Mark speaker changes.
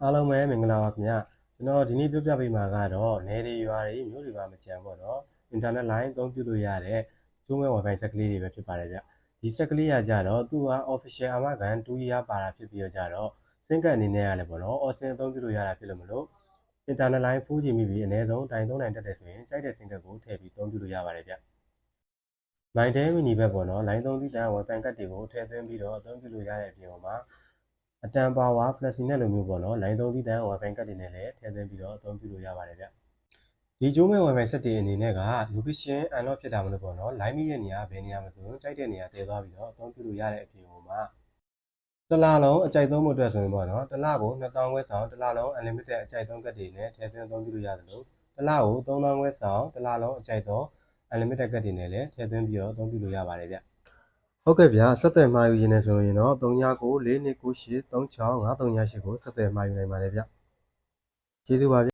Speaker 1: အားလုံးပဲမင်္ဂလာပါခင်ဗျာကျွန်တော်ဒီနေ့ပြောပြပေးမှာကတော့နယ်တွေရွာတွေမြို့တွေကမကြံပေါ့နော် internet line အသုံးပြုလို့ရတဲ့ကျိုးမဲ့ wifi ဆက်ကလေးတွေပဲဖြစ်ပါတယ်ဗျဒီဆက်ကလေးကကြတော့သူက official အာမခံ2 year ပါတာဖြစ်ပြီးတော့ကြတော့စင်ကတ်အနေနဲ့ရတယ်ပေါ့နော် OSIM အသုံးပြုလို့ရတာဖြစ်လို့မလို့ internet line 4G မိပြီးအနည်းဆုံးတိုင်3နိုင်တက်တယ်ဆိုရင်စိုက်တဲ့စင်ကတ်ကိုထည့်ပြီးအသုံးပြုလို့ရပါတယ်ဗျမိုင်တဲမီနီဘက်ပေါ့နော် line 3သီးတန်း wifi ကတ်တွေကိုထည့်သွင်းပြီးတော့အသုံးပြုလို့ရတဲ့အပြင်မှာအတန်ပါဝါ flexinet လိုမျိုးပေါ့နော် line 3သီးတန်း wifi ကတ်တွေနဲ့လည်းထည့်သွင်းပြီးတော့အသုံးပြုလို့ရပါတယ်ဗျဒီကျိုးမဲ့ wifi ဆက်တွေအနေနဲ့က location unlock ဖြစ်တာမလို့ပေါ့နော် line မိတဲ့နေရာဘယ်နေရာမှာဆိုရင်ကြိုက်တဲ့နေရာတည်သွားပြီးတော့အသုံးပြုလို့ရတဲ့အပြင်မှာတစ်လလုံးအကြိုက်သုံးမှုအတွက်ဆိုရင်ပေါ့နော်တစ်လကို2000ခွဲဆောင်တစ်လလုံး unlimited အကြိုက်သုံးကတ်တွေနဲ့ထည့်သွင်းအသုံးပြုလို့ရတယ်လို့တစ်လကို3000ခွဲဆောင်တစ်လလုံးအကြိုက်သုံး unlimited ကတ်တွေနဲ့လည်းထည့်သွင်းပြီးတော့အသုံးပြုလို့ရပါတယ်ဗျဟုတ်ကဲ့ဗျာဆက်သွယ်မှာယူရင်းနေဆိုရင်တော့399429836538ကိုဆက်သွယ်မှာယူနိုင်ပါတယ်ဗျကျေးဇူးပါဗျ